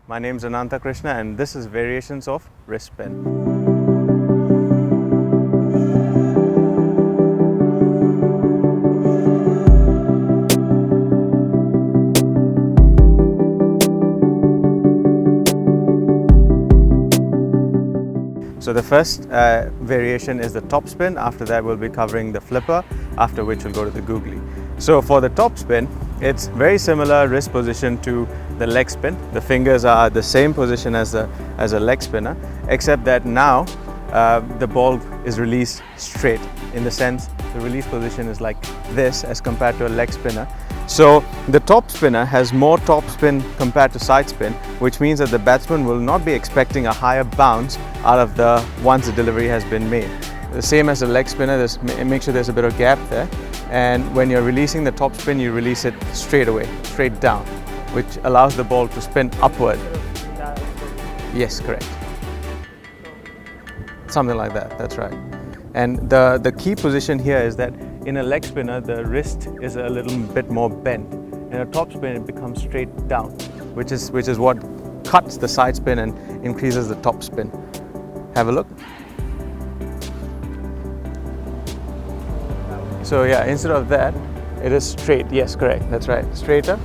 My name is Ananta Krishna and this is Variations of Wrist Spin. So the first variation is the top spin. After that we'll be covering the flipper, after which we'll go to the googly. So for the top spin, it's very similar wrist position to the leg spin. The fingers are the same position as a leg spinner, except that now the ball is released straight. In the sense, the release position is like this as compared to a leg spinner. So the top spinner has more top spin compared to side spin, which means that the batsman will not be expecting a higher bounce out of the once the delivery has been made. The same as a leg spinner, make sure there's a bit of gap there, and when you're releasing the top spin, you release it straight away, straight down, which allows the ball to spin upward. Yes, correct. Something like that, that's right. And the key position here is that in a leg spinner, the wrist is a little bit more bent. In a top spin, it becomes straight down, which is what cuts the side spin and increases the top spin. Have a look. So yeah, instead of that, it is straight. Yes, correct. That's right. Straighter.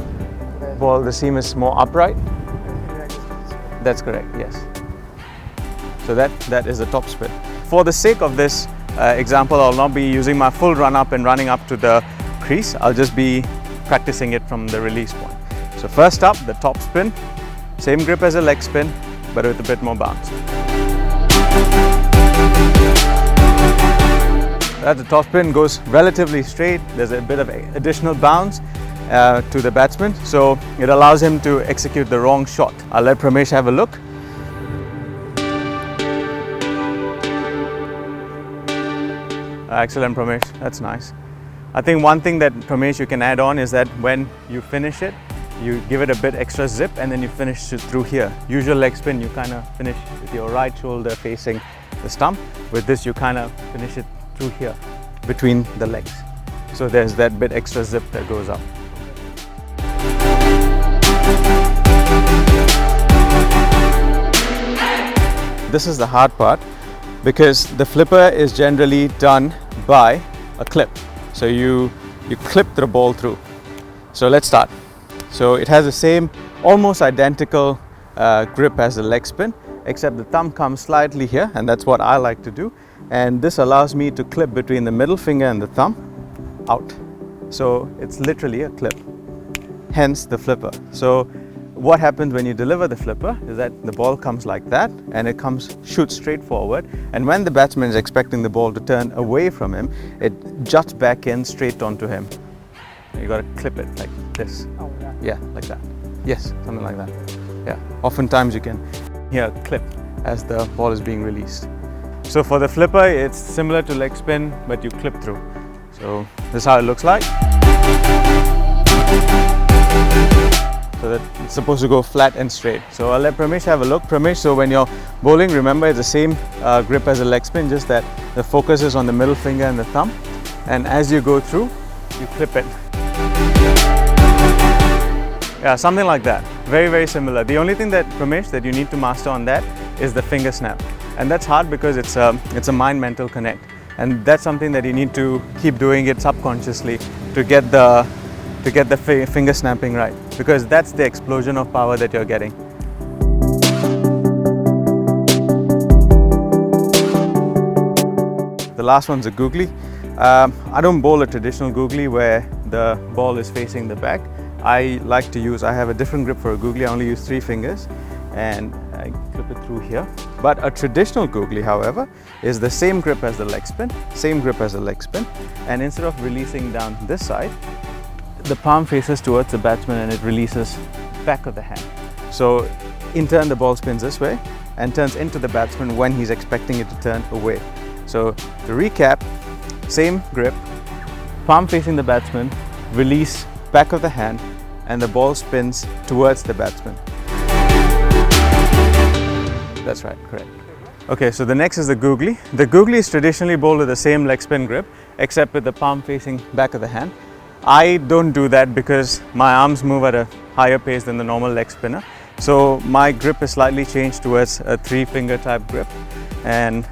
Ball, the seam is more upright. That's correct. Yes. So that is the top spin. For the sake of this example, I'll not be using my full run up and running up to the crease. I'll just be practicing it from the release point. So first up, the top spin, same grip as a leg spin, but with a bit more bounce. The top spin goes relatively straight. There's a bit of additional bounce to the batsman, so it allows him to execute the wrong shot. I'll let Pramesh have a look. Excellent, Pramesh. That's nice. I think one thing that, Pramesh, you can add on is that when you finish it, you give it a bit extra zip and then you finish it through here. Usual leg spin, you kind of finish with your right shoulder facing the stump. With this, you kind of finish it through here, between the legs. So there's that bit extra zip that goes up. This is the hard part, because the flipper is generally done by a clip. So you clip the ball through. So let's start. So it has the same almost identical grip as the leg spin, except the thumb comes slightly here, and that's what I like to do. And this allows me to clip between the middle finger and the thumb out. So it's literally a clip, hence the flipper. So what happens when you deliver the flipper is that the ball comes like that and it shoots straight forward, and when the batsman is expecting the ball to turn away from him, it juts back in straight onto him. You got to clip it like this. Oh, yeah, like that. Yes, something like that. Yeah, oftentimes you can hear a clip as the ball is being released. So for the flipper, it's similar to leg spin, but you clip through. So this is how it looks like. So that it's supposed to go flat and straight. So I'll let Pramesh have a look. Pramesh, so when you're bowling, remember it's the same grip as a leg spin, just that the focus is on the middle finger and the thumb. And as you go through, you clip it. Yeah, something like that. Very, very similar. The only thing that, Pramesh, that you need to master on that is the finger snap. And that's hard because it's a mind-mental connect. And that's something that you need to keep doing it subconsciously to get the finger snapping right, because that's the explosion of power that you're getting. The last one's a googly. I don't bowl a traditional googly where the ball is facing the back. I have a different grip for a googly. I only use 3 fingers and I clip it through here. But a traditional googly, however, is the same grip as the leg spin, same grip as a leg spin, and instead of releasing down this side, the palm faces towards the batsman and it releases back of the hand. So in turn the ball spins this way and turns into the batsman when he's expecting it to turn away. So to recap, same grip, palm facing the batsman, release back of the hand, and the ball spins towards the batsman. That's right, correct. Okay, so the next is the googly. The googly is traditionally bowled with the same leg spin grip, except with the palm facing back of the hand. I don't do that because my arms move at a higher pace than the normal leg spinner. So my grip is slightly changed towards a 3-finger type grip, and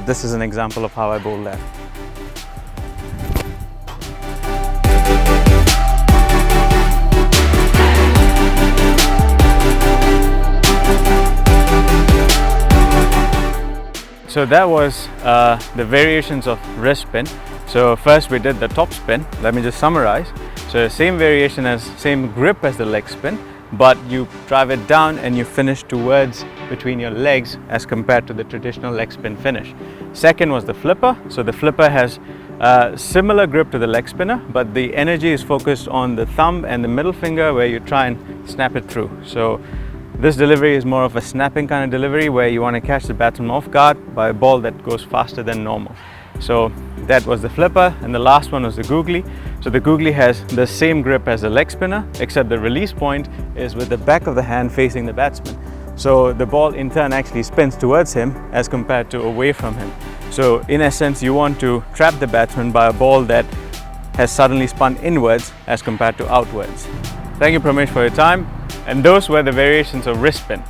this is an example of how I bowl that. So that was the variations of wrist spin. So first we did the top spin. Let me just summarize. So same variation as, same grip as the leg spin, but you drive it down and you finish towards between your legs as compared to the traditional leg spin finish. Second was the flipper. So the flipper has similar grip to the leg spinner, but the energy is focused on the thumb and the middle finger where you try and snap it through. So this delivery is more of a snapping kind of delivery where you want to catch the batsman off guard by a ball that goes faster than normal. So that was the flipper, and the last one was the googly. So the googly has the same grip as the leg spinner, except the release point is with the back of the hand facing the batsman. So the ball in turn actually spins towards him as compared to away from him. So in essence, you want to trap the batsman by a ball that has suddenly spun inwards as compared to outwards. Thank you, Pramesh, for your time. And those were the variations of wrist spin.